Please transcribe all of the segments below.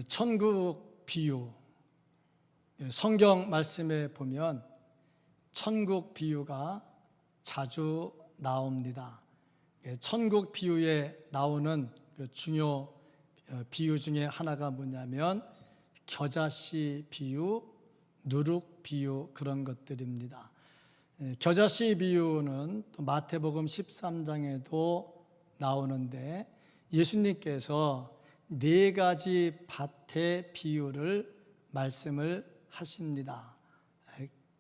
천국 비유, 성경 말씀에 보면 천국 비유가 자주 나옵니다. 천국 비유에 나오는 그 중요 비유 중에 하나가 뭐냐면 겨자씨 비유, 누룩 비유, 그런 것들입니다. 겨자씨 비유는 또 마태복음 13장에도 나오는데 예수님께서 4가지 밭의 비유를 말씀을 하십니다.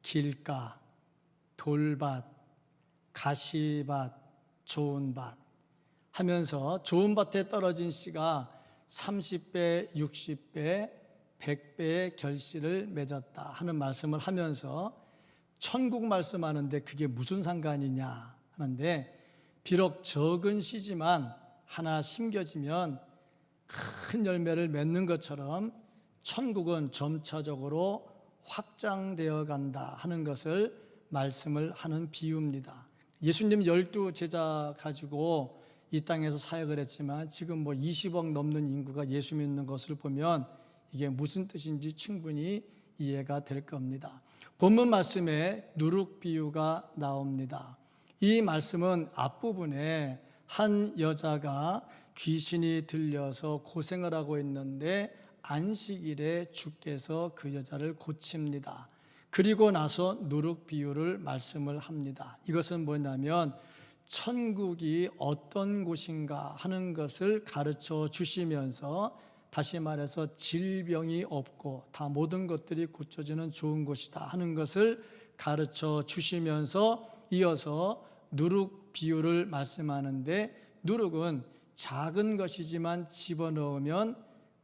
길가, 돌밭, 가시밭, 좋은 밭 하면서 좋은 밭에 떨어진 씨가 30배, 60배, 100배의 결실을 맺었다 하는 말씀을 하면서 천국 말씀하는데 그게 무슨 상관이냐 하는데, 비록 적은 씨지만 하나 심겨지면 큰 열매를 맺는 것처럼 천국은 점차적으로 확장되어 간다 하는 것을 말씀을 하는 비유입니다. 예수님 12제자 가지고 이 땅에서 사역을 했지만 지금 20억 넘는 인구가 예수 믿는 것을 보면 이게 무슨 뜻인지 충분히 이해가 될 겁니다. 본문 말씀에 누룩 비유가 나옵니다. 이 말씀은 앞부분에 한 여자가 귀신이 들려서 고생을 하고 있는데 안식일에 주께서 그 여자를 고칩니다. 그리고 나서 누룩 비유를 말씀을 합니다. 이것은 뭐냐면 천국이 어떤 곳인가 하는 것을 가르쳐 주시면서, 다시 말해서 질병이 없고 다 모든 것들이 고쳐지는 좋은 곳이다 하는 것을 가르쳐 주시면서 이어서 누룩 비유를 말씀하는데, 누룩은 작은 것이지만 집어넣으면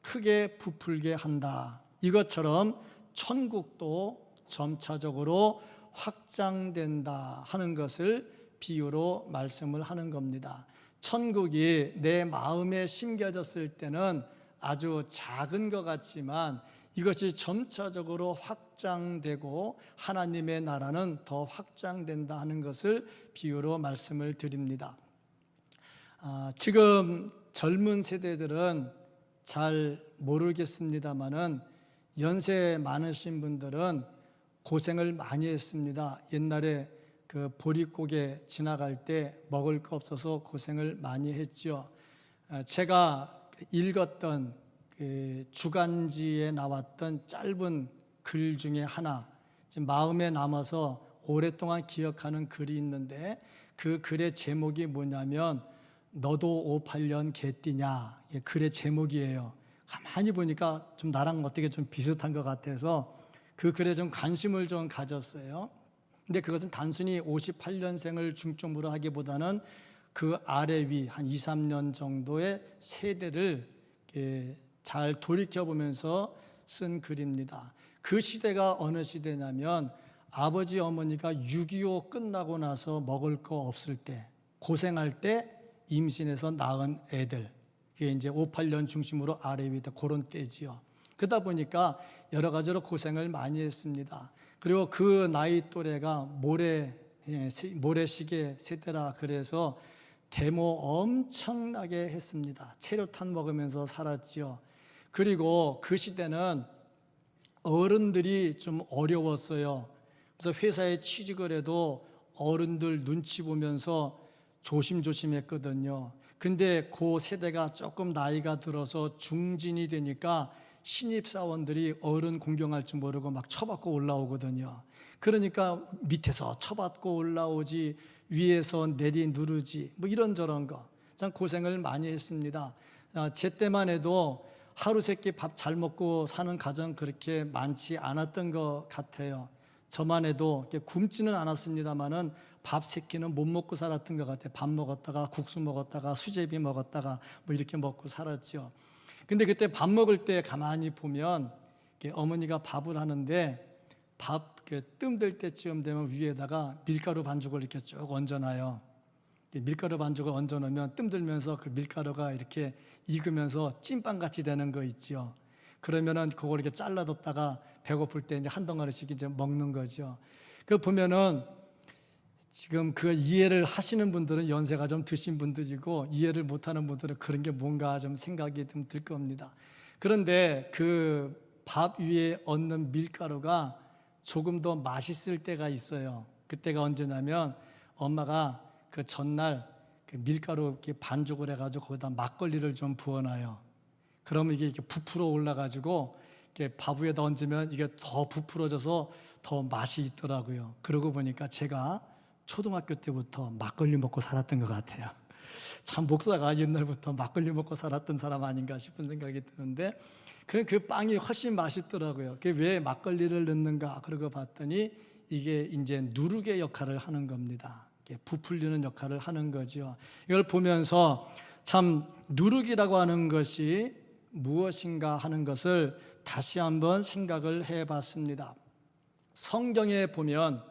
크게 부풀게 한다. 이것처럼 천국도 점차적으로 확장된다 하는 것을 비유로 말씀을 하는 겁니다. 천국이 내 마음에 심겨졌을 때는 아주 작은 것 같지만 이것이 점차적으로 확장되고 하나님의 나라는 더 확장된다 하는 것을 비유로 말씀을 드립니다. 지금 젊은 세대들은 잘 모르겠습니다만은 연세 많으신 분들은 고생을 많이 했습니다. 옛날에 그 보릿고개 지나갈 때 먹을 거 없어서 고생을 많이 했죠. 제가 읽었던 그 주간지에 나왔던 짧은 글 중에 하나, 지금 마음에 남아서 오랫동안 기억하는 글이 있는데 그 글의 제목이 뭐냐면 너도 58년 개띠냐, 글의 제목이에요. 가만히 보니까 좀 나랑 어떻게 좀 비슷한 것 같아서 그 글에 좀 관심을 좀 가졌어요. 근데 그것은 단순히 58년생을 중점으로 하기보다는 그 아래 위 한 2, 3년 정도의 세대를 잘 돌이켜보면서 쓴 글입니다. 그 시대가 어느 시대냐면 아버지 어머니가 6.25 끝나고 나서 먹을 거 없을 때, 고생할 때 임신해서 낳은 애들, 그게 이제 58년 중심으로 아래 위다 그런 때지요. 그러다 보니까 여러 가지로 고생을 많이 했습니다. 그리고 그 나이 또래가 모래시계 세대라 그래서 데모 엄청나게 했습니다. 체류탄 먹으면서 살았지요. 그리고 그 시대는 어른들이 좀 어려웠어요. 그래서 회사에 취직을 해도 어른들 눈치 보면서 조심조심했거든요. 근데 그 세대가 조금 나이가 들어서 중진이 되니까 신입사원들이 어른 공경할 줄 모르고 막 쳐받고 올라오거든요. 그러니까 밑에서 쳐받고 올라오지 위에서 내리 누르지 이런저런 거 참 고생을 많이 했습니다. 제 때만 해도 하루 세끼 밥 잘 먹고 사는 가정 그렇게 많지 않았던 것 같아요. 저만 해도 굶지는 않았습니다만은 밥 3끼는 못 먹고 살았던 것 같아요. 밥 먹었다가 국수 먹었다가 수제비 먹었다가 이렇게 먹고 살았죠. 근데 그때 밥 먹을 때 가만히 보면 어머니가 밥을 하는데 밥 뜸들 때쯤 되면 위에다가 밀가루 반죽을 이렇게 쭉 얹어놔요. 밀가루 반죽을 얹어놓으면 뜸들면서 그 밀가루가 이렇게 익으면서 찐빵같이 되는 거 있죠. 그러면은 그걸 이렇게 잘라뒀다가 배고플 때 이제 한 덩어리씩 이제 먹는 거죠. 그 보면은 지금 그 이해를 하시는 분들은 연세가 좀 드신 분들이고 이해를 못하는 분들은 그런 게 뭔가 좀 생각이 좀 들 겁니다. 그런데 그 밥 위에 얹는 밀가루가 조금 더 맛있을 때가 있어요. 그때가 언제냐면 엄마가 그 전날 그 밀가루 이렇게 반죽을 해가지고 거기다 막걸리를 좀 부어놔요. 그러면 이게 이렇게 부풀어 올라가지고 이렇게 밥 위에다 얹으면 이게 더 부풀어져서 더 맛이 있더라고요. 그러고 보니까 제가 초등학교 때부터 막걸리 먹고 살았던 것 같아요. 참 목사가 옛날부터 막걸리 먹고 살았던 사람 아닌가 싶은 생각이 드는데 그 빵이 훨씬 맛있더라고요. 그게 왜 막걸리를 넣는가 그러고 봤더니 이게 이제 누룩의 역할을 하는 겁니다. 부풀리는 역할을 하는 거죠. 이걸 보면서 참 누룩이라고 하는 것이 무엇인가 하는 것을 다시 한번 생각을 해봤습니다. 성경에 보면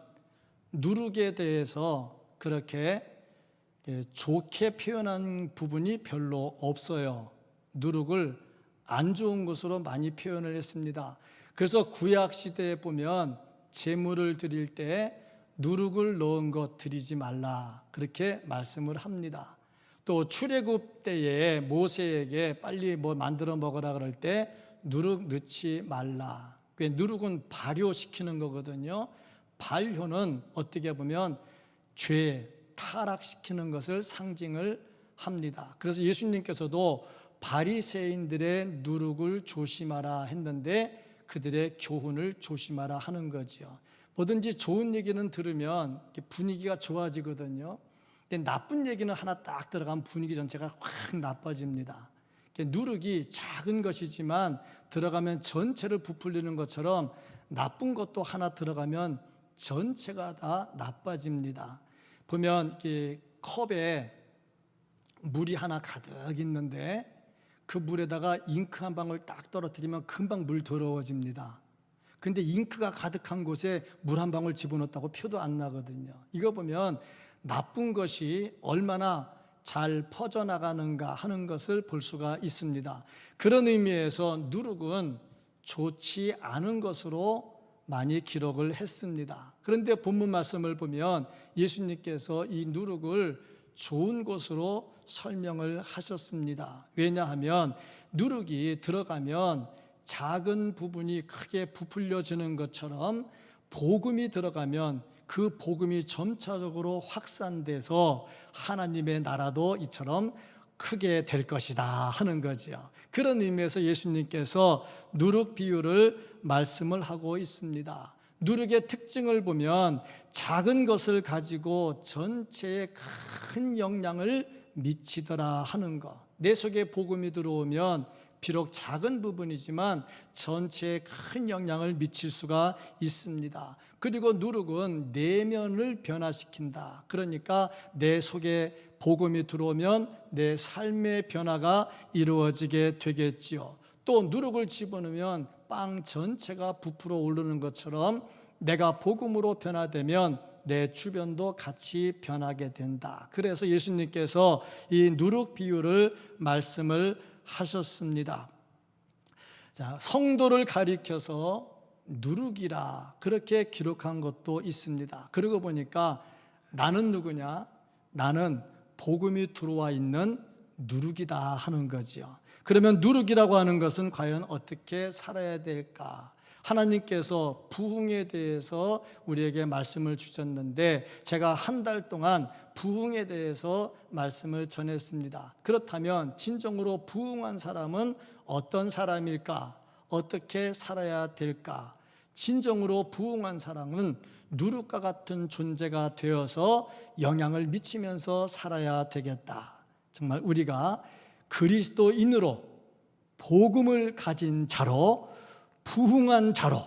누룩에 대해서 그렇게 좋게 표현한 부분이 별로 없어요. 누룩을 안 좋은 것으로 많이 표현을 했습니다. 그래서 구약 시대에 보면 제물을 드릴 때 누룩을 넣은 것 드리지 말라 그렇게 말씀을 합니다. 또 출애굽 때에 모세에게 빨리 뭐 만들어 먹으라 그럴 때 누룩 넣지 말라. 누룩은 발효시키는 거거든요. 발효는 어떻게 보면 죄, 타락시키는 것을 상징을 합니다. 그래서 예수님께서도 바리새인들의 누룩을 조심하라 했는데 그들의 교훈을 조심하라 하는 거죠. 뭐든지 좋은 얘기는 들으면 분위기가 좋아지거든요. 근데 나쁜 얘기는 하나 딱 들어가면 분위기 전체가 확 나빠집니다. 누룩이 작은 것이지만 들어가면 전체를 부풀리는 것처럼 나쁜 것도 하나 들어가면 전체가 다 나빠집니다. 보면 이렇게 컵에 물이 하나 가득 있는데 그 물에다가 잉크 한 방울 딱 떨어뜨리면 금방 물 더러워집니다. 근데 잉크가 가득한 곳에 물 한 방울 집어넣었다고 표도 안 나거든요. 이거 보면 나쁜 것이 얼마나 잘 퍼져나가는가 하는 것을 볼 수가 있습니다. 그런 의미에서 누룩은 좋지 않은 것으로 많이 기록을 했습니다. 그런데 본문 말씀을 보면 예수님께서 이 누룩을 좋은 것으로 설명을 하셨습니다. 왜냐하면 누룩이 들어가면 작은 부분이 크게 부풀려지는 것처럼 복음이 들어가면 그 복음이 점차적으로 확산돼서 하나님의 나라도 이처럼 크게 될 것이다 하는 거죠. 그런 의미에서 예수님께서 누룩 비유를 말씀을 하고 있습니다. 누룩의 특징을 보면 작은 것을 가지고 전체에 큰 영향을 미치더라 하는 것. 내 속에 복음이 들어오면 비록 작은 부분이지만 전체에 큰 영향을 미칠 수가 있습니다. 그리고 누룩은 내면을 변화시킨다. 그러니까 내 속에 복음이 들어오면 내 삶의 변화가 이루어지게 되겠지요. 또 누룩을 집어넣으면 빵 전체가 부풀어 오르는 것처럼 내가 복음으로 변화되면 내 주변도 같이 변하게 된다. 그래서 예수님께서 이 누룩 비유를 말씀을 하셨습니다. 자, 성도를 가리켜서 누룩이라 그렇게 기록한 것도 있습니다. 그러고 보니까 나는 누구냐? 나는 복음이 들어와 있는 누룩이다 하는 거지요. 그러면 누룩이라고 하는 것은 과연 어떻게 살아야 될까? 하나님께서 부흥에 대해서 우리에게 말씀을 주셨는데 제가 한 달 동안 부흥에 대해서 말씀을 전했습니다. 그렇다면 진정으로 부흥한 사람은 어떤 사람일까? 어떻게 살아야 될까? 진정으로 부흥한 사람은 누룩과 같은 존재가 되어서 영향을 미치면서 살아야 되겠다. 정말 우리가 그리스도인으로 복음을 가진 자로 부흥한 자로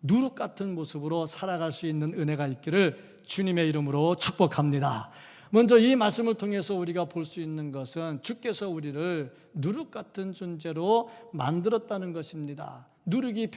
누룩 같은 모습으로 살아갈 수 있는 은혜가 있기를 주님의 이름으로 축복합니다. 먼저 이 말씀을 통해서 우리가 볼 수 있는 것은 주께서 우리를 누룩 같은 존재로 만들었다는 것입니다. 누룩이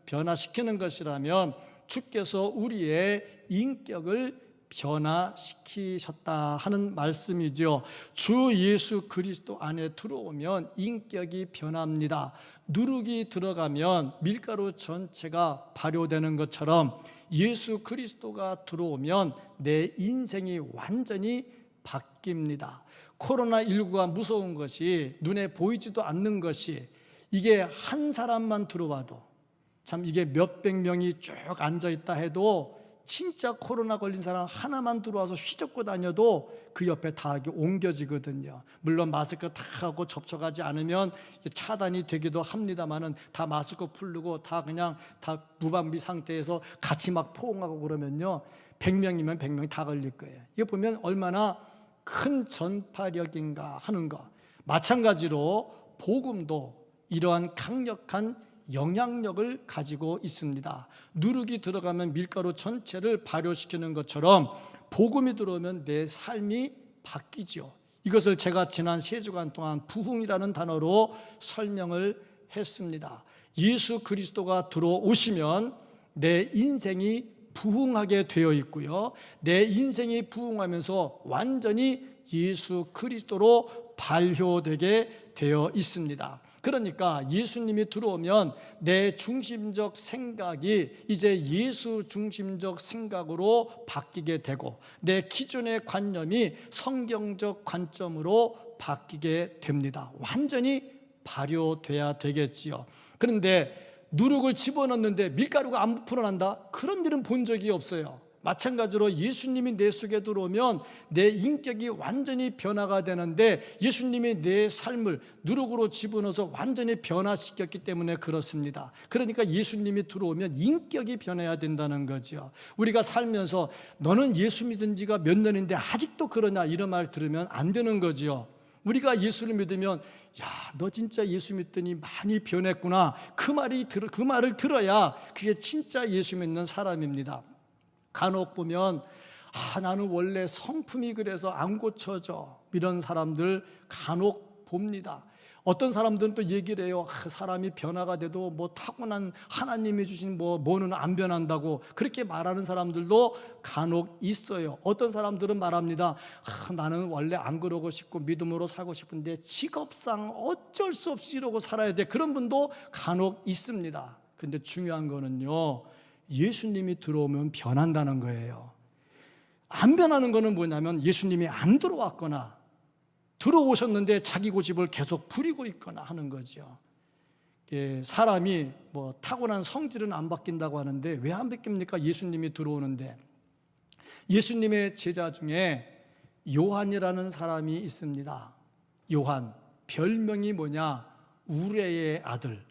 변화시키는 것이라면 주께서 우리의 인격을 변화시키셨다 하는 말씀이죠. 주 예수 그리스도 안에 들어오면 인격이 변합니다. 누룩이 들어가면 밀가루 전체가 발효되는 것처럼 예수 그리스도가 들어오면 내 인생이 완전히 바뀝니다. 코로나19가 무서운 것이 눈에 보이지도 않는 것이 이게 한 사람만 들어와도 참 이게 몇백 명이 쭉 앉아있다 해도 진짜 코로나 걸린 사람 하나만 들어와서 휘젓고 다녀도 그 옆에 다 옮겨지거든요. 물론 마스크 다 하고 접촉하지 않으면 차단이 되기도 합니다만은 다 마스크 풀고 다 그냥 다 무방비 상태에서 같이 막 포옹하고 그러면요 100명이면 100명이 다 걸릴 거예요. 이거 보면 얼마나 큰 전파력인가 하는 거. 마찬가지로 복음도 이러한 강력한 영향력을 가지고 있습니다. 누룩이 들어가면 밀가루 전체를 발효시키는 것처럼 복음이 들어오면 내 삶이 바뀌죠. 이것을 제가 지난 3주간 동안 부흥이라는 단어로 설명을 했습니다. 예수 그리스도가 들어오시면 내 인생이 부흥하게 되어 있고요, 내 인생이 부흥하면서 완전히 예수 그리스도로 발효되게 되어 있습니다. 그러니까 예수님이 들어오면 내 중심적 생각이 이제 예수 중심적 생각으로 바뀌게 되고 내 기존의 관념이 성경적 관점으로 바뀌게 됩니다. 완전히 발효돼야 되겠지요. 그런데 누룩을 집어넣는데 밀가루가 안 풀어난다? 그런 일은 본 적이 없어요. 마찬가지로 예수님이 내 속에 들어오면 내 인격이 완전히 변화가 되는데 예수님이 내 삶을 누룩으로 집어넣어서 완전히 변화시켰기 때문에 그렇습니다. 그러니까 예수님이 들어오면 인격이 변해야 된다는 거죠. 우리가 살면서 너는 예수 믿은 지가 몇 년인데 아직도 그러냐 이런 말 들으면 안 되는 거죠. 우리가 예수를 믿으면 야, 너 진짜 예수 믿더니 많이 변했구나. 그 말을 들어야 그게 진짜 예수 믿는 사람입니다. 간혹 보면 나는 원래 성품이 그래서 안 고쳐져 이런 사람들 간혹 봅니다. 어떤 사람들은 또 얘기를 해요. 사람이 변화가 돼도 뭐 타고난 하나님이 주신 뭐는 안 변한다고 그렇게 말하는 사람들도 간혹 있어요. 어떤 사람들은 말합니다. 나는 원래 안 그러고 싶고 믿음으로 살고 싶은데 직업상 어쩔 수 없이 이러고 살아야 돼. 그런 분도 간혹 있습니다. 근데 중요한 거는요, 예수님이 들어오면 변한다는 거예요. 안 변하는 거는 뭐냐면 예수님이 안 들어왔거나 들어오셨는데 자기 고집을 계속 부리고 있거나 하는 거죠. 사람이 뭐 타고난 성질은 안 바뀐다고 하는데 왜 안 바뀝니까? 예수님이 들어오는데. 예수님의 제자 중에 요한이라는 사람이 있습니다. 요한, 별명이 뭐냐? 우레의 아들.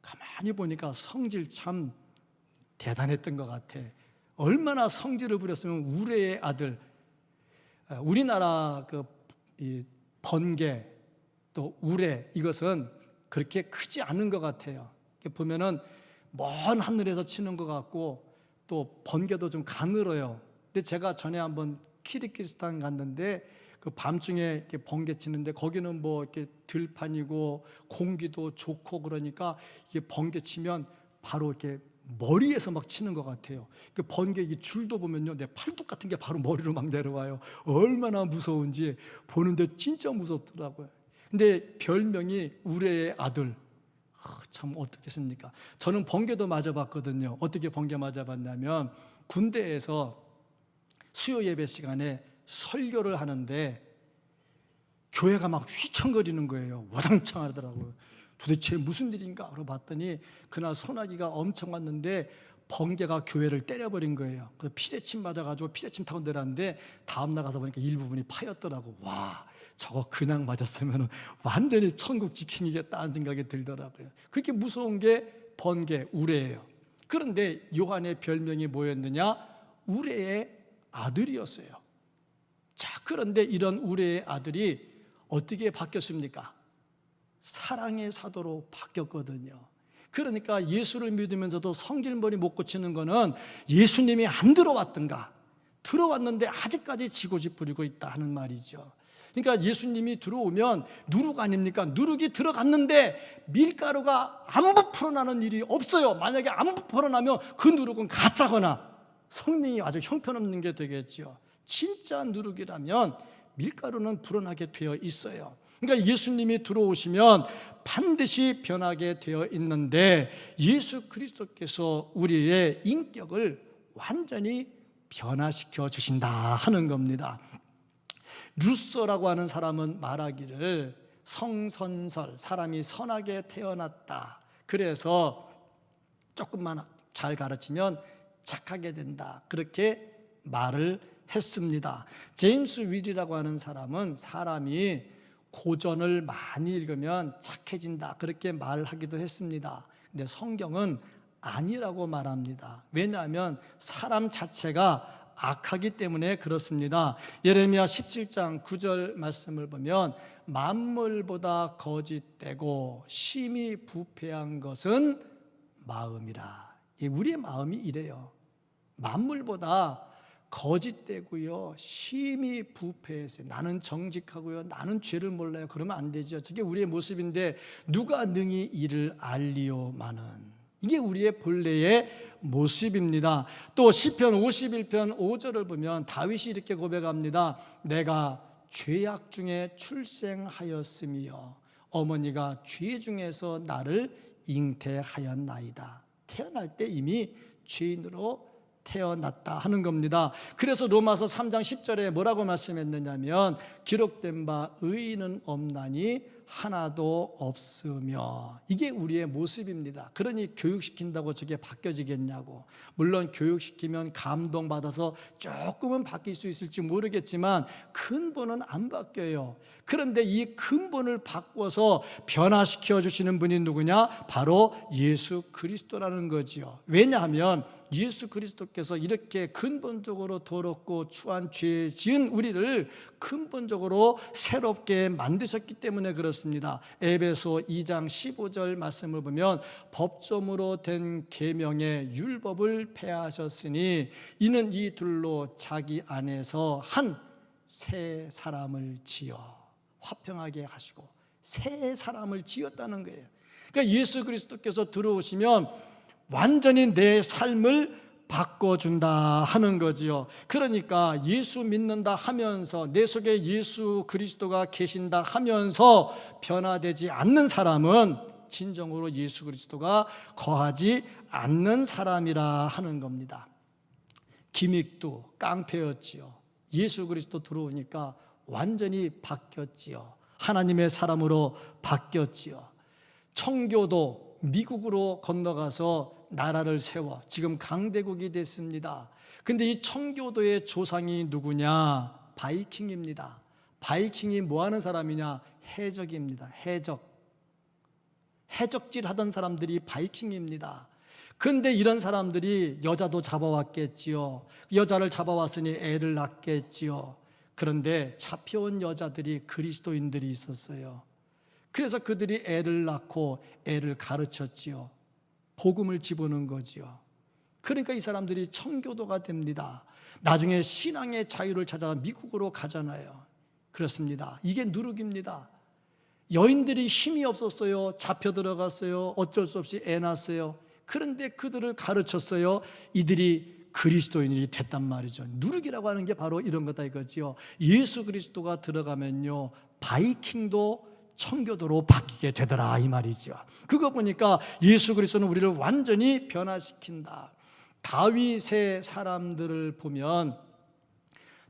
가만히 보니까 성질 참 대단했던 것 같아. 얼마나 성질을 부렸으면 우레의 아들. 우리나라 번개 또 우레 이것은 그렇게 크지 않은 것 같아요. 보면은 먼 하늘에서 치는 것 같고 또 번개도 좀 가늘어요. 근데 제가 전에 한번 키르기스탄 갔는데 그 밤중에 이렇게 번개 치는데 거기는 뭐 이렇게 들판이고 공기도 좋고 그러니까 이게 번개 치면 바로 이렇게 머리에서 막 치는 것 같아요. 그 번개 줄도 보면요, 내 팔뚝 같은 게 바로 머리로 막 내려와요. 얼마나 무서운지 보는데 진짜 무섭더라고요. 근데 별명이 우레의 아들. 참 어떻겠습니까? 저는 번개도 맞아봤거든요. 어떻게 번개 맞아봤냐면 군대에서 수요 예배 시간에 설교를 하는데 교회가 막 휘청거리는 거예요. 와당창 하더라고요. 도대체 무슨 일인가 물어봤더니 그날 소나기가 엄청 왔는데 번개가 교회를 때려버린 거예요. 그래서 피레침 맞아가지고 피레침 타고 내려왔는데 다음 나가서 보니까 일부분이 파였더라고. 와, 저거 그냥 맞았으면 완전히 천국 지킴이겠다 하는 생각이 들더라고요. 그렇게 무서운 게 번개, 우레예요. 그런데 요한의 별명이 뭐였느냐? 우레의 아들이었어요. 자, 그런데 이런 우레의 아들이 어떻게 바뀌었습니까? 사랑의 사도로 바뀌었거든요. 그러니까 예수를 믿으면서도 성질머리 못 고치는 거는 예수님이 안 들어왔던가, 들어왔는데 아직까지 지고집 부리고 있다 하는 말이죠. 그러니까 예수님이 들어오면 누룩 아닙니까? 누룩이 들어갔는데 밀가루가 안 부풀어나는 일이 없어요. 만약에 안 부풀어나면 그 누룩은 가짜거나 성령이 아주 형편없는 게 되겠죠. 진짜 누룩이라면 밀가루는 불어나게 되어 있어요. 그러니까 예수님이 들어오시면 반드시 변하게 되어 있는데 예수 그리스도께서 우리의 인격을 완전히 변화시켜 주신다 하는 겁니다. 루소라고 하는 사람은 말하기를 성선설, 사람이 선하게 태어났다. 그래서 조금만 잘 가르치면 착하게 된다. 그렇게 말을 했습니다. 제임스 윌이라고 하는 사람은 사람이 고전을 많이 읽으면 착해진다. 그렇게 말하기도 했습니다. 근데 성경은 아니라고 말합니다. 왜냐하면 사람 자체가 악하기 때문에 그렇습니다. 예레미야 17장 9절 말씀을 보면 만물보다 거짓되고 심히 부패한 것은 마음이라. 우리의 마음이 이래요. 만물보다 거짓되고요, 심히 부패해서 나는 정직하고요, 나는 죄를 몰라요. 그러면 안 되죠. 저게 우리의 모습인데 누가 능히 이를 알리오마는, 이게 우리의 본래의 모습입니다. 또 시편 51편 5절을 보면 다윗이 이렇게 고백합니다. 내가 죄악 중에 출생하였으며 어머니가 죄 중에서 나를 잉태하였나이다. 태어날 때 이미 죄인으로 태어났다 하는 겁니다. 그래서 로마서 3장 10절에 뭐라고 말씀했느냐면 기록된 바 의인은 없나니 하나도 없으며, 이게 우리의 모습입니다. 그러니 교육시킨다고 저게 바뀌어지겠냐고. 물론 교육시키면 감동받아서 조금은 바뀔 수 있을지 모르겠지만 근본은 안 바뀌어요. 그런데 이 근본을 바꿔서 변화시켜 주시는 분이 누구냐? 바로 예수 그리스도라는 거지요. 왜냐하면 예수 그리스도께서 이렇게 근본적으로 더럽고 추한 죄 지은 우리를 근본적으로 새롭게 만드셨기 때문에 그렇습니다. 에베소 2장 15절 말씀을 보면 법조문으로 된 계명의 율법을 폐하셨으니 이는 이 둘로 자기 안에서 한 새 사람을 지어 화평하게 하시고 새 사람을 지었다는 거예요. 그러니까 예수 그리스도께서 들어오시면 완전히 내 삶을 바꿔준다 하는 거지요. 그러니까 예수 믿는다 하면서 내 속에 예수 그리스도가 계신다 하면서 변화되지 않는 사람은 진정으로 예수 그리스도가 거하지 않는 사람이라 하는 겁니다. 기믹도 깡패였지요. 예수 그리스도 들어오니까 완전히 바뀌었지요. 하나님의 사람으로 바뀌었지요. 청교도 미국으로 건너가서 나라를 세워 지금 강대국이 됐습니다. 근데 이 청교도의 조상이 누구냐? 바이킹입니다. 바이킹이 뭐 하는 사람이냐? 해적입니다. 해적질 하던 사람들이 바이킹입니다. 그런데 이런 사람들이 여자도 잡아왔겠지요. 여자를 잡아왔으니 애를 낳겠지요. 그런데 잡혀온 여자들이 그리스도인들이 있었어요. 그래서 그들이 애를 낳고 애를 가르쳤지요. 복음을 집어넣은 거지요. 그러니까 이 사람들이 청교도가 됩니다. 나중에 신앙의 자유를 찾아 미국으로 가잖아요. 그렇습니다. 이게 누룩입니다. 여인들이 힘이 없었어요. 잡혀 들어갔어요. 어쩔 수 없이 애 낳았어요. 그런데 그들을 가르쳤어요. 이들이 그리스도인이 됐단 말이죠. 누룩이라고 하는 게 바로 이런 거다 이거지요. 예수 그리스도가 들어가면요, 바이킹도 청교도로 바뀌게 되더라 이 말이죠. 그거 보니까 예수 그리스도는 우리를 완전히 변화시킨다. 다윗의 사람들을 보면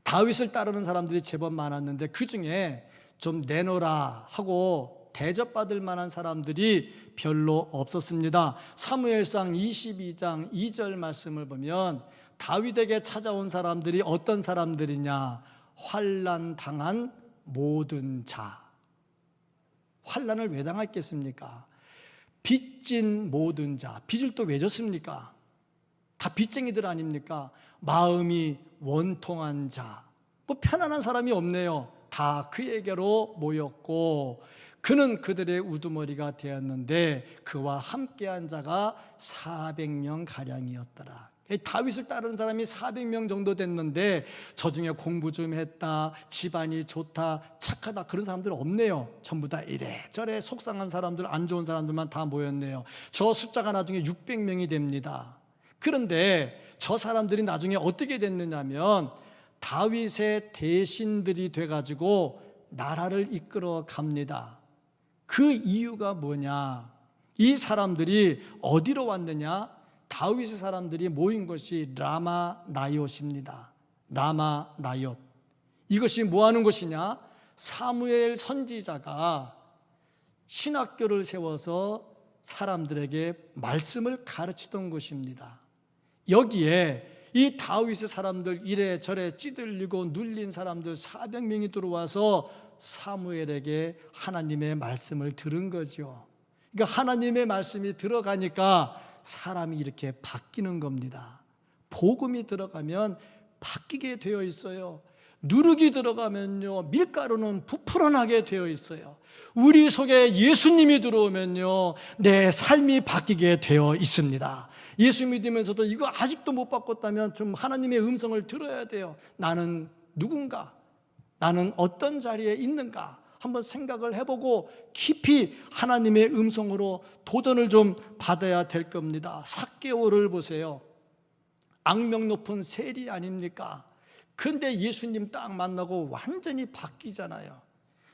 다윗을 따르는 사람들이 제법 많았는데 그 중에 좀 내놓으라 하고 대접받을 만한 사람들이 별로 없었습니다. 사무엘상 22장 2절 말씀을 보면 다윗에게 찾아온 사람들이 어떤 사람들이냐? 환난 당한 모든 자. 환난을 왜 당했겠습니까? 빚진 모든 자. 빚을 또 왜 졌습니까? 다 빚쟁이들 아닙니까? 마음이 원통한 자. 뭐 편안한 사람이 없네요. 다 그에게로 모였고 그는 그들의 우두머리가 되었는데 그와 함께한 자가 400명 가량이었더라. 다윗을 따르는 사람이 400명 정도 됐는데 저 중에 공부 좀 했다, 집안이 좋다, 착하다 그런 사람들 없네요. 전부 다 이래저래 속상한 사람들, 안 좋은 사람들만 다 모였네요. 저 숫자가 나중에 600명이 됩니다. 그런데 저 사람들이 나중에 어떻게 됐느냐면 다윗의 대신들이 돼가지고 나라를 이끌어 갑니다. 그 이유가 뭐냐? 이 사람들이 어디로 왔느냐? 다윗의 사람들이 모인 것이 라마 나이옷입니다. 라마 나이옷. 이것이 뭐 하는 것이냐? 사무엘 선지자가 신학교를 세워서 사람들에게 말씀을 가르치던 곳입니다. 여기에 이 다윗의 사람들, 이래저래 찌들리고 눌린 사람들 400명이 들어와서 사무엘에게 하나님의 말씀을 들은 거죠. 그러니까 하나님의 말씀이 들어가니까 사람이 이렇게 바뀌는 겁니다. 복음이 들어가면 바뀌게 되어 있어요. 누룩이 들어가면요, 밀가루는 부풀어나게 되어 있어요. 우리 속에 예수님이 들어오면요, 내 삶이 바뀌게 되어 있습니다. 예수 믿으면서도 이거 아직도 못 바꿨다면 좀 하나님의 음성을 들어야 돼요. 나는 누군가? 나는 어떤 자리에 있는가? 한번 생각을 해보고 깊이 하나님의 음성으로 도전을 좀 받아야 될 겁니다. 삭개오를 보세요. 악명 높은 세리 아닙니까? 근데 예수님 딱 만나고 완전히 바뀌잖아요.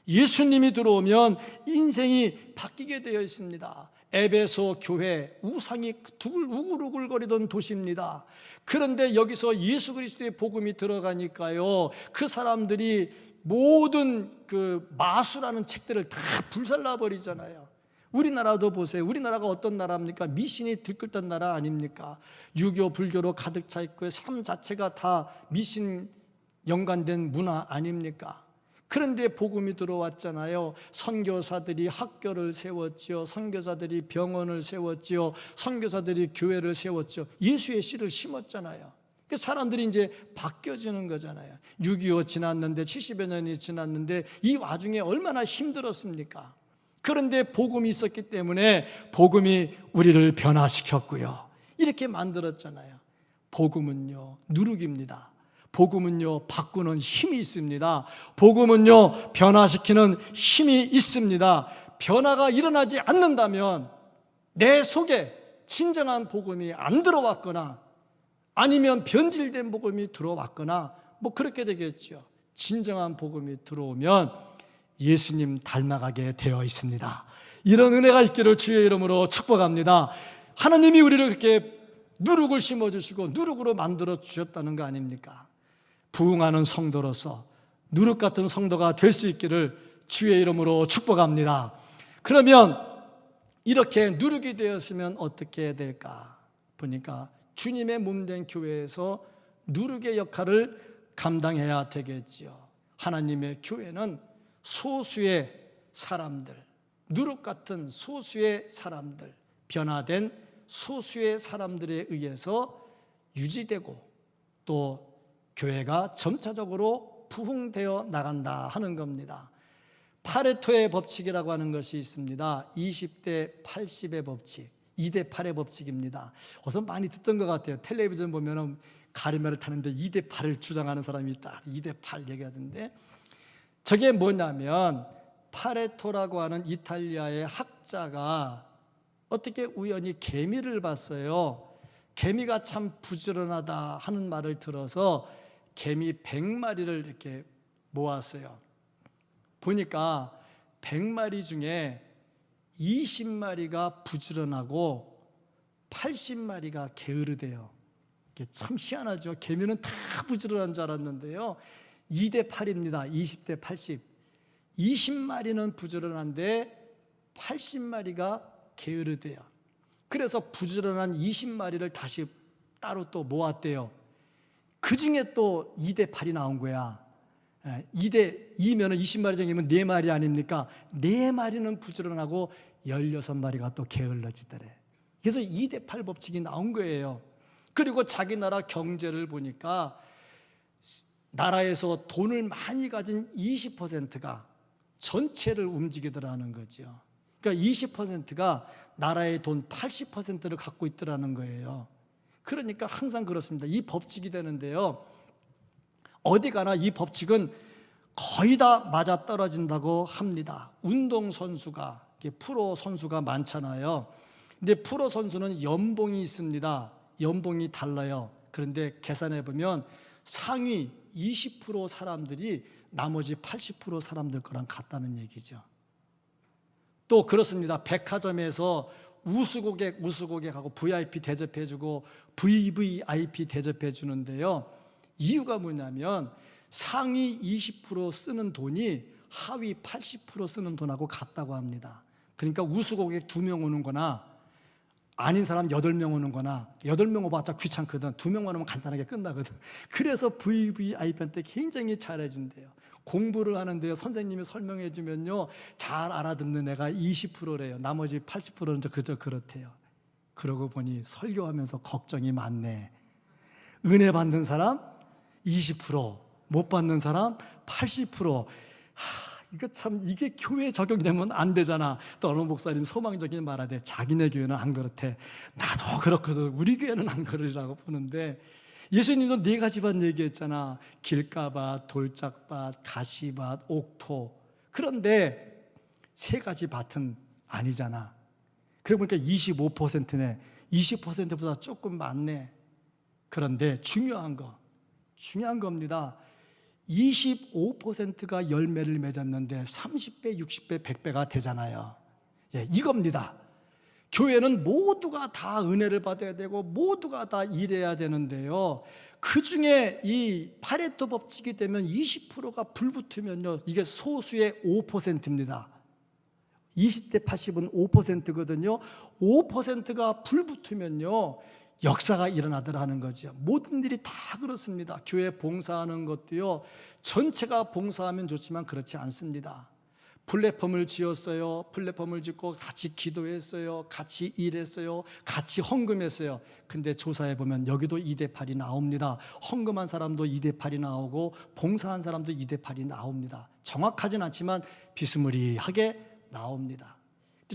예수님이 들어오면 인생이 바뀌게 되어 있습니다. 에베소 교회, 우상이 우글우글거리던 도시입니다. 그런데 여기서 예수 그리스도의 복음이 들어가니까요, 그 사람들이 모든 그 마수라는 책들을 다 불살라 버리잖아요. 우리나라도 보세요. 우리나라가 어떤 나라입니까? 미신이 들끓던 나라 아닙니까? 유교, 불교로 가득 차 있고요. 삶 자체가 다 미신 연관된 문화 아닙니까? 그런데 복음이 들어왔잖아요. 선교사들이 학교를 세웠지요. 선교사들이 병원을 세웠지요. 선교사들이 교회를 세웠죠. 예수의 씨를 심었잖아요. 그 사람들이 이제 바뀌어지는 거잖아요. 6.25 지났는데 70여 년이 지났는데 이 와중에 얼마나 힘들었습니까? 그런데 복음이 있었기 때문에 복음이 우리를 변화시켰고요. 이렇게 만들었잖아요. 복음은요, 누룩입니다. 복음은요, 바꾸는 힘이 있습니다. 복음은요, 변화시키는 힘이 있습니다. 변화가 일어나지 않는다면 내 속에 진정한 복음이 안 들어왔거나 아니면 변질된 복음이 들어왔거나 뭐 그렇게 되겠죠. 진정한 복음이 들어오면 예수님 닮아가게 되어 있습니다. 이런 은혜가 있기를 주의 이름으로 축복합니다. 하나님이 우리를 그렇게 누룩을 심어주시고 누룩으로 만들어 주셨다는 거 아닙니까? 부흥하는 성도로서 누룩 같은 성도가 될 수 있기를 주의 이름으로 축복합니다. 그러면 이렇게 누룩이 되었으면 어떻게 해야 될까? 보니까 주님의 몸된 교회에서 누룩의 역할을 감당해야 되겠지요. 하나님의 교회는 소수의 사람들, 누룩 같은 소수의 사람들, 변화된 소수의 사람들에 의해서 유지되고 또 교회가 점차적으로 부흥되어 나간다 하는 겁니다. 파레토의 법칙이라고 하는 것이 있습니다. 20대 80의 법칙, 2대 8의 법칙입니다. 어서 많이 듣던 것 같아요. 텔레비전 보면 가리매를 타는데 2대 8을 주장하는 사람이 있다. 2대 8 얘기하던데, 저게 뭐냐면 파레토라고 하는 이탈리아의 학자가 어떻게 우연히 개미를 봤어요. 개미가 참 부지런하다 하는 말을 들어서 개미 100마리를 이렇게 모았어요. 보니까 100마리 중에 20마리가 부지런하고 80마리가 게으르대요. 이게 참 희한하죠. 개미는 다 부지런한 줄 알았는데요. 2대 8입니다. 20대 80. 20마리는 부지런한데 80마리가 게으르대요. 그래서 부지런한 20마리를 다시 따로 또 모았대요. 그 중에 또 2대 8이 나온 거야. 2대 2면 20마리 정도면 4마리 아닙니까? 4마리는 부지런하고 16마리가 또 게을러지더래. 그래서 2대 8 법칙이 나온 거예요. 그리고 자기 나라 경제를 보니까 나라에서 돈을 많이 가진 20%가 전체를 움직이더라는 거죠. 그러니까 20%가 나라의 돈 80%를 갖고 있더라는 거예요. 그러니까 항상 그렇습니다. 이 법칙이 되는데요, 어디 가나 이 법칙은 거의 다 맞아떨어진다고 합니다. 운동선수가, 프로 선수가 많잖아요. 근데 프로 선수는 연봉이 있습니다. 연봉이 달라요. 그런데 계산해 보면 상위 20% 사람들이 나머지 80% 사람들 거랑 같다는 얘기죠. 또 그렇습니다. 백화점에서 우수고객하고 VIP 대접해주고 VVIP 대접해주는데요, 이유가 뭐냐면 상위 20% 쓰는 돈이 하위 80% 쓰는 돈하고 같다고 합니다. 그러니까 우수고객 2명 오는 거나 아닌 사람 8명 오는 거나, 8명 오봤자 귀찮거든. 2명만 오면 간단하게 끝나거든. 그래서 VVIP한테 굉장히 잘해준대요. 공부를 하는데요, 선생님이 설명해 주면요, 잘 알아듣는 애가 20%래요. 나머지 80%는 그저 그렇대요. 그러고 보니 설교하면서 걱정이 많네. 은혜 받는 사람 20%, 못 받는 사람 80%. 이거 참, 이게 교회에 적용되면 안 되잖아. 또 어느 목사님 소망적인 말하되 자기네 교회는 안 그렇대. 나도 그렇거든. 우리 교회는 안 그러리라고 보는데, 예수님도 4가지 밭 얘기했잖아. 길가밭, 돌짝밭, 가시밭, 옥토. 그런데 3가지 밭은 아니잖아. 그러고 보니까 25%네. 20%보다 조금 많네. 그런데 중요한 겁니다. 25%가 열매를 맺었는데 30배, 60배, 100배가 되잖아요. 예, 이겁니다. 교회는 모두가 다 은혜를 받아야 되고 모두가 다 일해야 되는데요, 그 중에 이 파레토 법칙이 되면 20%가 불붙으면요, 이게 소수의 5%입니다. 20대 80은 5%거든요. 5%가 불붙으면요, 역사가 일어나더라는 거죠. 모든 일이 다 그렇습니다. 교회 봉사하는 것도요, 전체가 봉사하면 좋지만 그렇지 않습니다. 플랫폼을 지었어요. 플랫폼을 짓고 같이 기도했어요. 같이 일했어요. 같이 헌금했어요. 근데 조사해 보면 여기도 2대8이 나옵니다. 헌금한 사람도 2대8이 나오고 봉사한 사람도 2대8이 나옵니다. 정확하진 않지만 비스무리하게 나옵니다.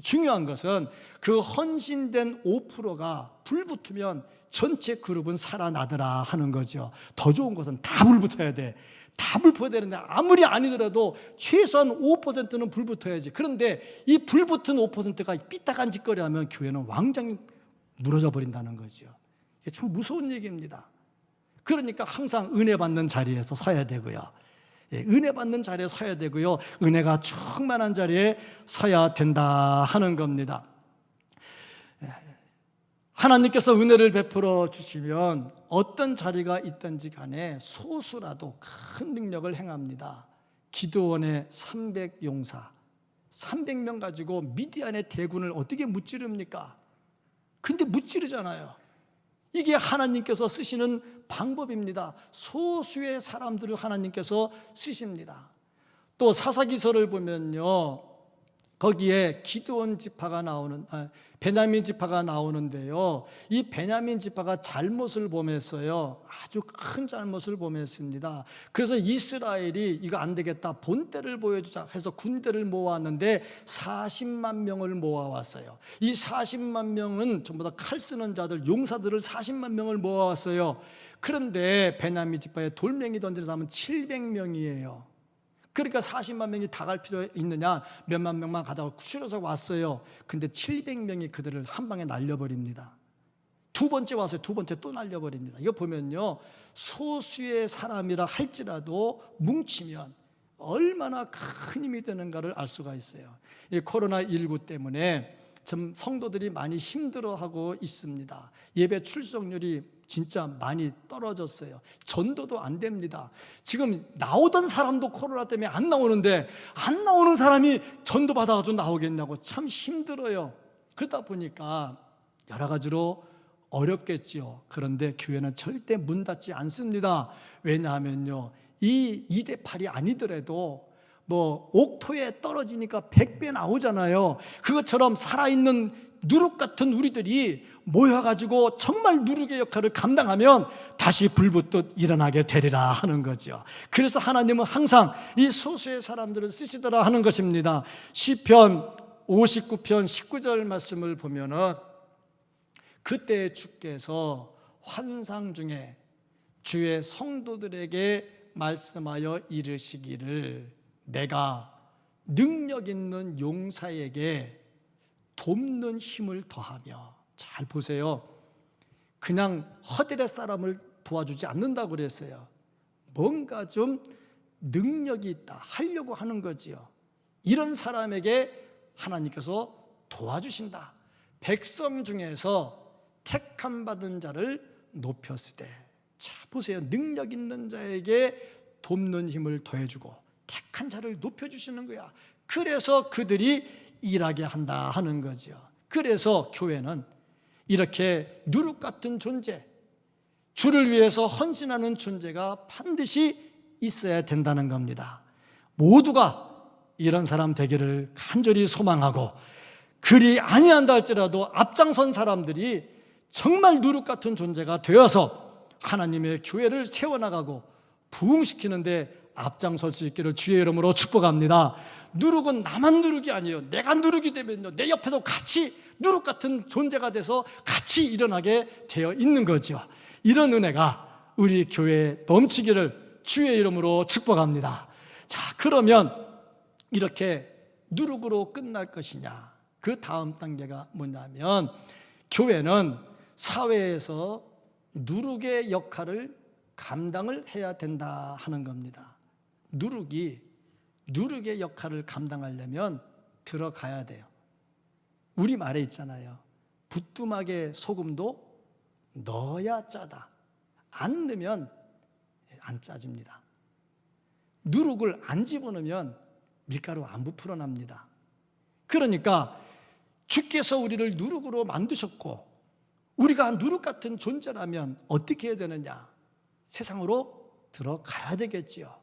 중요한 것은 그 헌신된 5%가 불붙으면 전체 그룹은 살아나더라 하는 거죠. 더 좋은 것은 다 불붙어야 돼. 다 불붙어야 되는데, 아무리 아니더라도 최소한 5%는 불붙어야지. 그런데 이 불붙은 5%가 삐딱한 짓거리 하면 교회는 왕창 무너져 버린다는 거죠. 이게 참 무서운 얘기입니다. 그러니까 항상 은혜 받는 자리에서 서야 되고요. 은혜 받는 자리에 서야 되고요, 은혜가 충만한 자리에 서야 된다 하는 겁니다. 하나님께서 은혜를 베풀어 주시면 어떤 자리가 있든지 간에 소수라도 큰 능력을 행합니다. 기드온의 300용사, 300명 가지고 미디안의 대군을 어떻게 무찌릅니까? 근데 무찌르잖아요. 이게 하나님께서 쓰시는 방법입니다. 소수의 사람들을 하나님께서 쓰십니다. 또 사사기서를 보면요, 거기에 기드온 지파가 베냐민 지파가 나오는데요, 이 베냐민 지파가 잘못을 범했어요. 아주 큰 잘못을 범했습니다. 그래서 이스라엘이 이거 안 되겠다, 본때를 보여주자 해서 군대를 모아왔는데 40만 명을 모아왔어요. 이 40만 명은 전부 다 칼 쓰는 자들, 용사들을 40만 명을 모아왔어요. 그런데 베냐민 지파에 돌멩이 던지는 사람은 700명이에요. 그러니까 40만 명이 다 갈 필요 있느냐, 몇만 명만 가다가 줄여서 왔어요. 근데 700명이 그들을 한 방에 날려버립니다. 2번째 왔어요. 2번째 또 날려버립니다. 이거 보면요, 소수의 사람이라 할지라도 뭉치면 얼마나 큰 힘이 되는가를 알 수가 있어요. 이 코로나19 때문에 좀 성도들이 많이 힘들어하고 있습니다. 예배 출석률이 진짜 많이 떨어졌어요. 전도도 안 됩니다. 지금 나오던 사람도 코로나 때문에 안 나오는데, 안 나오는 사람이 전도 받아가지고 나오겠냐고 참 힘들어요. 그러다 보니까 여러 가지로 어렵겠지요. 그런데 교회는 절대 문 닫지 않습니다. 왜냐하면요, 이 2대8이 아니더라도 뭐 옥토에 떨어지니까 100배 나오잖아요. 그것처럼 살아있는 누룩 같은 우리들이 모여가지고 정말 누룩의 역할을 감당하면 다시 불붙듯 일어나게 되리라 하는 거죠. 그래서 하나님은 항상 이 소수의 사람들을 쓰시더라 하는 것입니다. 시편 59편 19절 말씀을 보면은, 그때 주께서 환상 중에 주의 성도들에게 말씀하여 이르시기를, 내가 능력 있는 용사에게 돕는 힘을 더하며. 잘 보세요. 그냥 허들의 사람을 도와주지 않는다고 그랬어요. 뭔가 좀 능력이 있다, 하려고 하는 거지요. 이런 사람에게 하나님께서 도와주신다. 백성 중에서 택함 받은 자를 높였으되. 자, 보세요. 능력 있는 자에게 돕는 힘을 더해주고 택한 자를 높여주시는 거야. 그래서 그들이 일하게 한다 하는 거죠. 그래서 교회는 이렇게 누룩 같은 존재, 주를 위해서 헌신하는 존재가 반드시 있어야 된다는 겁니다. 모두가 이런 사람 되기를 간절히 소망하고, 그리 아니한다 할지라도 앞장선 사람들이 정말 누룩 같은 존재가 되어서 하나님의 교회를 세워나가고 부흥시키는데 앞장설 수 있기를 주의 이름으로 축복합니다. 누룩은 나만 누룩이 아니에요. 내가 누룩이 되면요, 내 옆에도 같이 누룩 같은 존재가 돼서 같이 일어나게 되어 있는 거죠. 이런 은혜가 우리 교회에 넘치기를 주의 이름으로 축복합니다. 자, 그러면 이렇게 누룩으로 끝날 것이냐? 그 다음 단계가 뭐냐면, 교회는 사회에서 누룩의 역할을 감당을 해야 된다 하는 겁니다. 누룩의 역할을 감당하려면 들어가야 돼요. 우리 말에 있잖아요. 부뚜막에 소금도 넣어야 짜다. 안 넣으면 안 짜집니다. 누룩을 안 집어넣으면 밀가루 안 부풀어납니다. 그러니까 주께서 우리를 누룩으로 만드셨고, 우리가 누룩 같은 존재라면 어떻게 해야 되느냐? 세상으로 들어가야 되겠지요.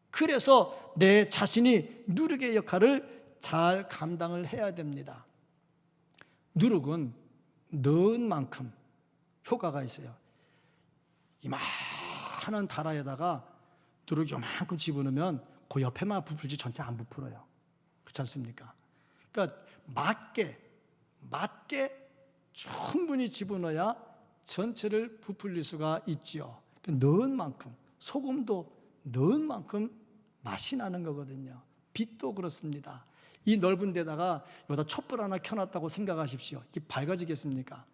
그래서 내 자신이 누룩의 역할을 잘 감당을 해야 됩니다. 누룩은 넣은 만큼 효과가 있어요. 이만한 다라에다가 누룩 요만큼 집어넣으면 그 옆에만 부풀지 전체 안 부풀어요. 그렇지 않습니까? 그러니까 맞게 충분히 집어넣어야 전체를 부풀릴 수가 있지요. 넣은 만큼, 소금도 넣은 만큼 맛이 나는 거거든요. 빛도 그렇습니다. 이 넓은 데다가 여기다 촛불 하나 켜놨다고 생각하십시오. 이게 밝아지겠습니까?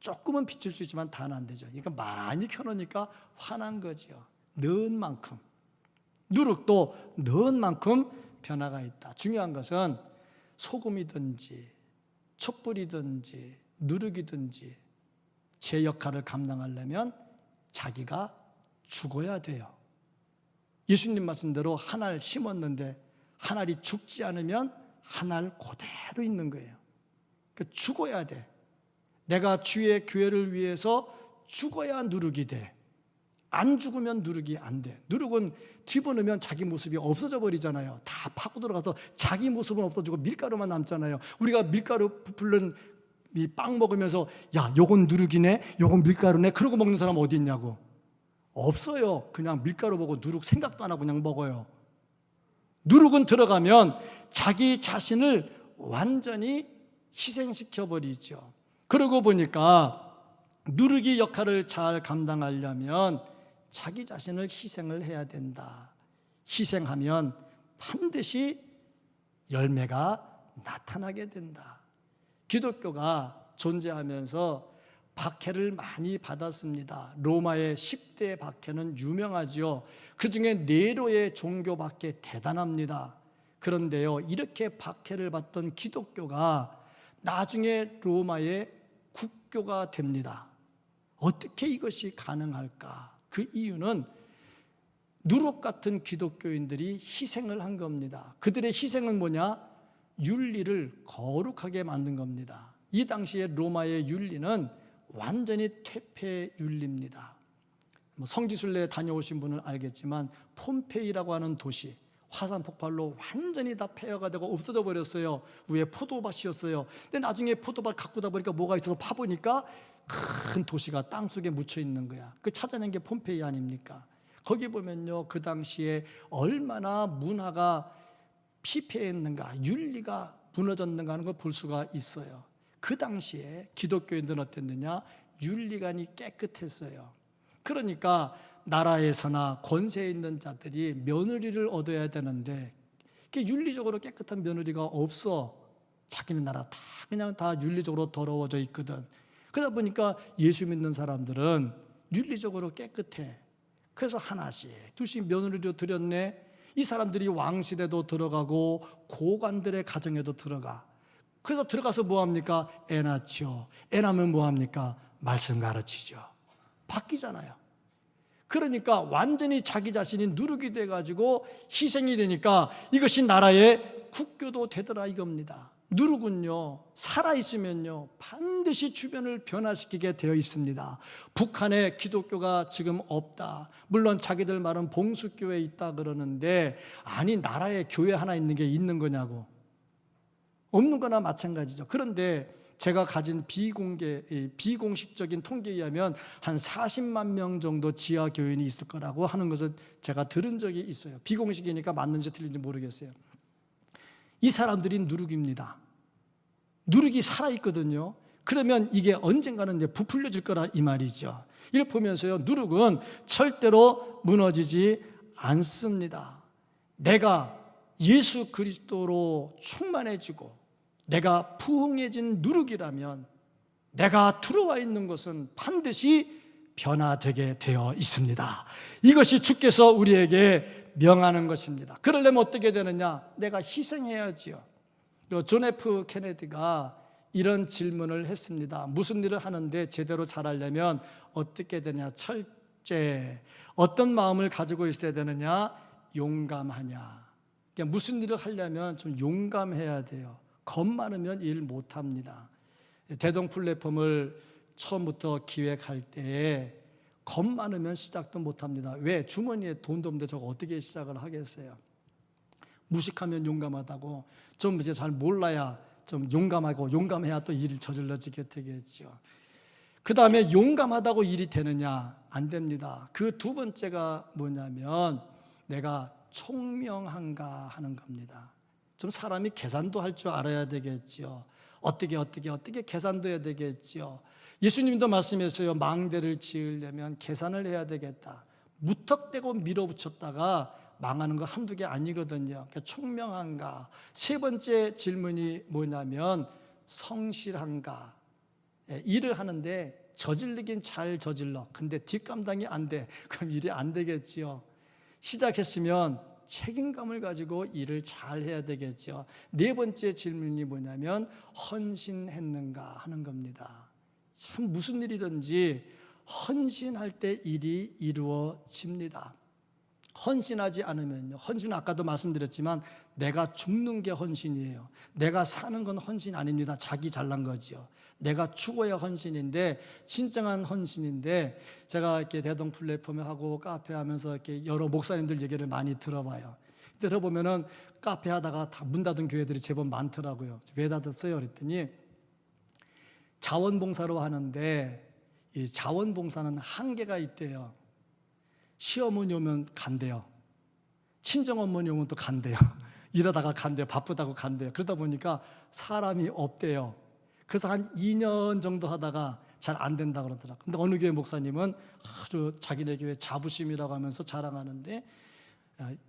조금은 비칠 수 있지만 다는 안 되죠. 그러니까 많이 켜놓으니까 환한 거지요. 넣은 만큼, 누룩도 넣은 만큼 변화가 있다. 중요한 것은 소금이든지 촛불이든지 누룩이든지 제 역할을 감당하려면 자기가 죽어야 돼요. 예수님 말씀대로 한 알 심었는데 한 알이 죽지 않으면 한 알 그대로 있는 거예요. 그러니까 죽어야 돼. 내가 주의 교회를 위해서 죽어야 누룩이 돼. 안 죽으면 누룩이 안 돼. 누룩은 집어넣으면 자기 모습이 없어져 버리잖아요. 다 파고 들어가서 자기 모습은 없어지고 밀가루만 남잖아요. 우리가 밀가루 부풀른 이 빵 먹으면서 야, 요건 누룩이네, 요건 밀가루네, 그러고 먹는 사람 어디 있냐고. 없어요. 그냥 밀가루 보고 누룩 생각도 안 하고 그냥 먹어요. 누룩은 들어가면 자기 자신을 완전히 희생시켜 버리죠. 그러고 보니까 누룩이 역할을 잘 감당하려면 자기 자신을 희생을 해야 된다. 희생하면 반드시 열매가 나타나게 된다. 기독교가 존재하면서 박해를 많이 받았습니다. 로마의 10대 박해는 유명하지요. 그 중에 네로의 종교 박해 대단합니다. 그런데요, 이렇게 박해를 받던 기독교가 나중에 로마의 국교가 됩니다. 어떻게 이것이 가능할까? 그 이유는 누룩 같은 기독교인들이 희생을 한 겁니다. 그들의 희생은 뭐냐? 윤리를 거룩하게 만든 겁니다. 이 당시에 로마의 윤리는 완전히 퇴폐 윤리입니다. 성지순례에 다녀오신 분은 알겠지만 폼페이라고 하는 도시, 화산 폭발로 완전히 다 폐허가 되고 없어져 버렸어요. 위에 포도밭이었어요. 근데 나중에 포도밭 가꾸다 보니까 뭐가 있어서 파보니까 큰 도시가 땅속에 묻혀 있는 거야. 그 찾아낸 게 폼페이 아닙니까? 거기 보면요, 그 당시에 얼마나 문화가 피폐했는가, 윤리가 무너졌는가 하는 걸 볼 수가 있어요. 그 당시에 기독교인들은 어땠느냐? 윤리관이 깨끗했어요. 그러니까 나라에서나 권세에 있는 자들이 며느리를 얻어야 되는데 윤리적으로 깨끗한 며느리가 없어. 자기네 나라 다 그냥 다 윤리적으로 더러워져 있거든. 그러다 보니까 예수 믿는 사람들은 윤리적으로 깨끗해. 그래서 하나씩 둘씩 며느리로 들였네. 이 사람들이 왕실에도 들어가고 고관들의 가정에도 들어가. 그래서 들어가서 뭐합니까? 애 낳죠. 애 낳으면 뭐합니까? 말씀 가르치죠. 바뀌잖아요. 그러니까 완전히 자기 자신이 누룩이 돼가지고 희생이 되니까 이것이 나라의 국교도 되더라 이겁니다. 누룩은요, 살아있으면요 반드시 주변을 변화시키게 되어 있습니다. 북한에 기독교가 지금 없다, 물론 자기들 말은 봉수교회 있다 그러는데, 아니 나라에 교회 하나 있는 게 있는 거냐고. 없는 거나 마찬가지죠. 그런데 제가 가진 비공식적인 통계에 의하면 한 40만 명 정도 지하 교인이 있을 거라고 하는 것을 제가 들은 적이 있어요. 비공식이니까 맞는지 틀린지 모르겠어요. 이 사람들이 누룩입니다. 누룩이 살아있거든요. 그러면 이게 언젠가는 이제 부풀려질 거라 이 말이죠. 이를 보면서요, 누룩은 절대로 무너지지 않습니다. 내가 예수 그리스도로 충만해지고 내가 부흥해진 누룩이라면 내가 들어와 있는 것은 반드시 변화되게 되어 있습니다. 이것이 주께서 우리에게 명하는 것입니다. 그러려면 어떻게 되느냐? 내가 희생해야지요. 존 F 케네디가 이런 질문을 했습니다. 무슨 일을 하는데 제대로 잘하려면 어떻게 되냐? 철제. 어떤 마음을 가지고 있어야 되느냐? 용감하냐. 그러니까 무슨 일을 하려면 좀 용감해야 돼요. 겁 많으면 일 못합니다. 대동 플랫폼을 처음부터 기획할 때에 겁 많으면 시작도 못합니다. 왜? 주머니에 돈도 없는데 저거 어떻게 시작을 하겠어요? 무식하면 용감하다고, 좀 이제 잘 몰라야 좀 용감하고, 용감해야 또 일을 저질러지게 되겠죠. 그 다음에 용감하다고 일이 되느냐? 안 됩니다. 그 두 번째가 뭐냐면 내가 총명한가 하는 겁니다. 좀 사람이 계산도 할 줄 알아야 되겠지요. 어떻게 계산도 해야 되겠지요. 예수님도 말씀했어요. 망대를 지으려면 계산을 해야 되겠다. 무턱대고 밀어붙였다가 망하는 거 한두 개 아니거든요. 그러니까 총명한가. 세 번째 질문이 뭐냐면 성실한가. 일을 하는데 저질르긴 잘 저질러. 근데 뒷감당이 안 돼. 그럼 일이 안 되겠지요. 시작했으면 책임감을 가지고 일을 잘 해야 되겠죠. 네 번째 질문이 뭐냐면 헌신했는가 하는 겁니다. 참 무슨 일이든지 헌신할 때 일이 이루어집니다. 헌신하지 않으면요, 헌신은 아까도 말씀드렸지만 내가 죽는 게 헌신이에요. 내가 사는 건 헌신 아닙니다. 자기 잘난 거지요. 내가 죽어야 헌신인데, 진정한 헌신인데, 제가 이렇게 대동 플랫폼에 하고 카페 하면서 이렇게 여러 목사님들 얘기를 많이 들어봐요. 들어보면은 카페 하다가 다 문 닫은 교회들이 제법 많더라고요. 왜 닫았어요? 그랬더니 자원봉사로 하는데 이 자원봉사는 한계가 있대요. 시어머니 오면 간대요. 친정어머니 오면 또 간대요. 일하다가 간대요. 바쁘다고 간대요. 그러다 보니까 사람이 없대요. 그래서 한 2년 정도 하다가 잘 안 된다 그러더라고요. 근데 어느 교회 목사님은 아주 자기네 교회 자부심이라고 하면서 자랑하는데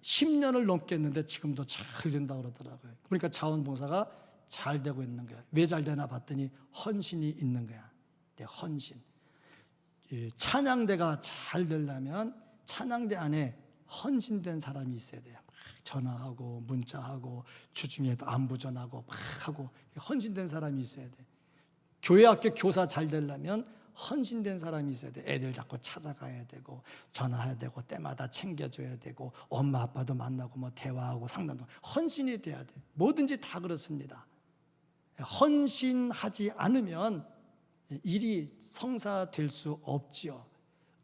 10년을 넘게 했는데 지금도 잘 된다 그러더라고요. 그러니까 자원봉사가 잘 되고 있는 거야. 왜 잘 되나 봤더니 헌신이 있는 거야. 헌신. 찬양대가 잘 되려면 찬양대 안에 헌신된 사람이 있어야 돼요. 막 전화하고 문자하고 주중에도 안부 전하고 막 하고 헌신된 사람이 있어야 돼. 교회 학교 교사 잘 되려면 헌신된 사람이 있어야 돼. 애들 자꾸 찾아가야 되고 전화해야 되고 때마다 챙겨줘야 되고 엄마 아빠도 만나고 뭐 대화하고 상담도 헌신이 돼야 돼. 뭐든지 다 그렇습니다. 헌신하지 않으면 일이 성사될 수 없지요.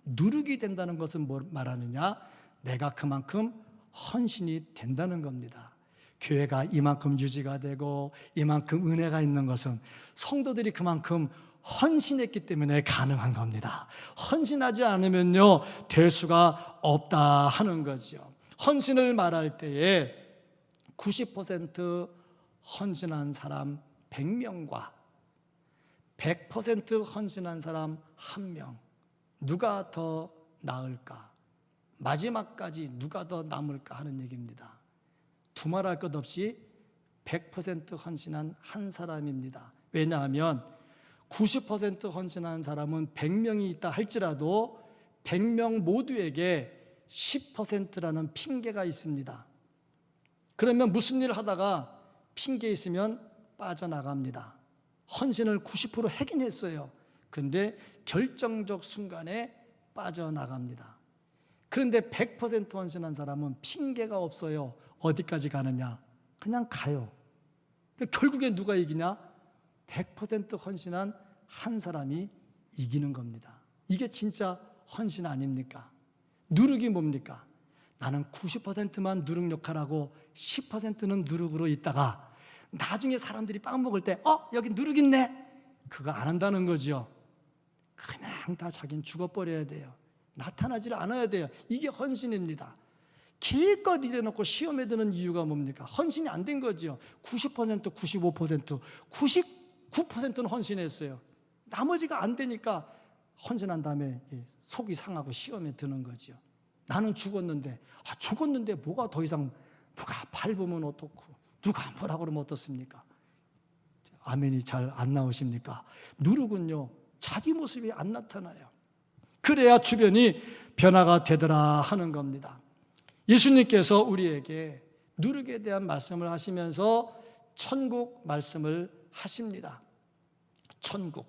누룩이 된다는 것은 뭘 말하느냐? 내가 그만큼 헌신이 된다는 겁니다. 교회가 이만큼 유지가 되고 이만큼 은혜가 있는 것은 성도들이 그만큼 헌신했기 때문에 가능한 겁니다. 헌신하지 않으면요, 될 수가 없다 하는 거죠. 헌신을 말할 때에 90% 헌신한 사람 100명과 100% 헌신한 사람 1명, 누가 더 나을까? 마지막까지 누가 더 남을까 하는 얘기입니다. 두말할 것 없이 100% 헌신한 한 사람입니다. 왜냐하면 90% 헌신한 사람은 100명이 있다 할지라도 100명 모두에게 10%라는 핑계가 있습니다. 그러면 무슨 일을 하다가 핑계 있으면 빠져나갑니다. 헌신을 90% 하긴 했어요. 근데 결정적 순간에 빠져나갑니다. 그런데 100% 헌신한 사람은 핑계가 없어요. 어디까지 가느냐? 그냥 가요. 결국에 누가 이기냐? 100% 헌신한 한 사람이 이기는 겁니다. 이게 진짜 헌신 아닙니까? 누룩이 뭡니까? 나는 90%만 누룩 역할하고 10%는 누룩으로 있다가 나중에 사람들이 빵 먹을 때 여기 누룩 있네? 그거 안 한다는 거죠. 그냥 다 자기는 죽어버려야 돼요. 나타나질 않아야 돼요. 이게 헌신입니다. 기껏 일해놓고 시험에 드는 이유가 뭡니까? 헌신이 안 된 거죠. 90%, 95%, 99%는 헌신했어요. 나머지가 안 되니까 헌신한 다음에 속이 상하고 시험에 드는 거죠. 나는 죽었는데 죽었는데 뭐가 더 이상 누가 밟으면 어떻고 누가 뭐라고 그러면 어떻습니까? 아멘이 잘 안 나오십니까? 누룩은요 자기 모습이 안 나타나요. 그래야 주변이 변화가 되더라 하는 겁니다. 예수님께서 우리에게 누룩에 대한 말씀을 하시면서 천국 말씀을 하십니다. 천국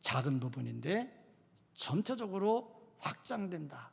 작은 부분인데 점차적으로 확장된다.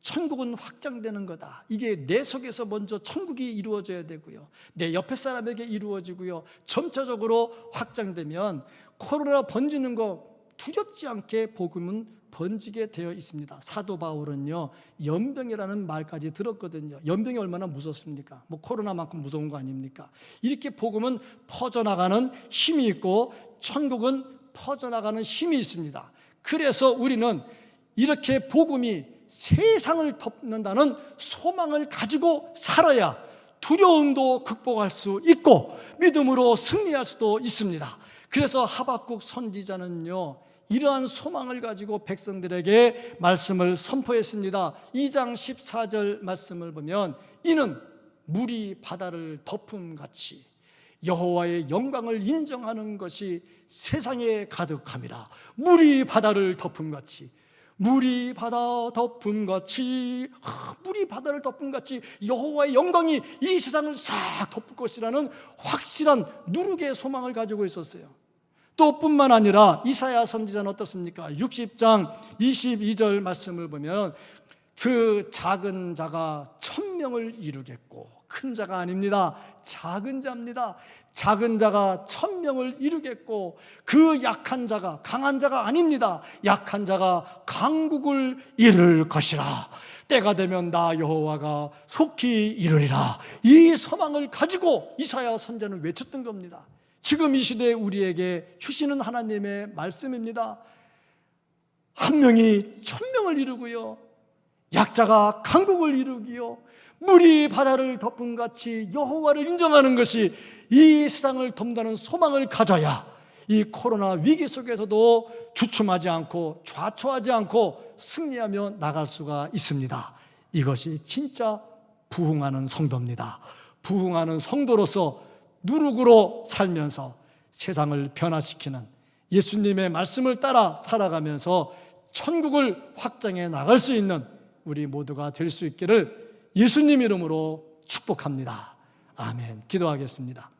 천국은 확장되는 거다. 이게 내 속에서 먼저 천국이 이루어져야 되고요, 내 옆에 사람에게 이루어지고요, 점차적으로 확장되면 코로나 번지는 거 두렵지 않게 복음은 번지게 되어 있습니다. 사도 바울은요 연병이라는 말까지 들었거든요. 연병이 얼마나 무섭습니까? 코로나만큼 무서운 거 아닙니까? 이렇게 복음은 퍼져나가는 힘이 있고 천국은 퍼져나가는 힘이 있습니다. 그래서 우리는 이렇게 복음이 세상을 덮는다는 소망을 가지고 살아야 두려움도 극복할 수 있고 믿음으로 승리할 수도 있습니다. 그래서 하박국 선지자는요 이러한 소망을 가지고 백성들에게 말씀을 선포했습니다. 2장 14절 말씀을 보면 이는 물이 바다를 덮음같이 여호와의 영광을 인정하는 것이 세상에 가득함이라. 물이 바다를 덮음같이, 물이 바다 덮음같이, 물이 바다를 덮음같이 여호와의 영광이 이 세상을 싹 덮을 것이라는 확실한 누룩의 소망을 가지고 있었어요. 또 뿐만 아니라 이사야 선지자는 어떻습니까? 60장 22절 말씀을 보면 그 작은 자가 1000명을 이루겠고, 큰 자가 아닙니다. 작은 자입니다. 작은 자가 1000명을 이루겠고 그 약한 자가 강한 자가 아닙니다. 약한 자가 강국을 이룰 것이라. 때가 되면 나 여호와가 속히 이루리라. 이 소망을 가지고 이사야 선지자는 외쳤던 겁니다. 지금 이 시대에 우리에게 주시는 하나님의 말씀입니다. 한 명이 1000명을 이루고요, 약자가 강국을 이루기요, 물이 바다를 덮음같이 여호와를 인정하는 것이 이 세상을 덮는다는 소망을 가져야 이 코로나 위기 속에서도 주춤하지 않고 좌초하지 않고 승리하며 나갈 수가 있습니다. 이것이 진짜 부흥하는 성도입니다. 부흥하는 성도로서 누룩으로 살면서 세상을 변화시키는 예수님의 말씀을 따라 살아가면서 천국을 확장해 나갈 수 있는 우리 모두가 될 수 있기를 예수님 이름으로 축복합니다. 아멘. 기도하겠습니다.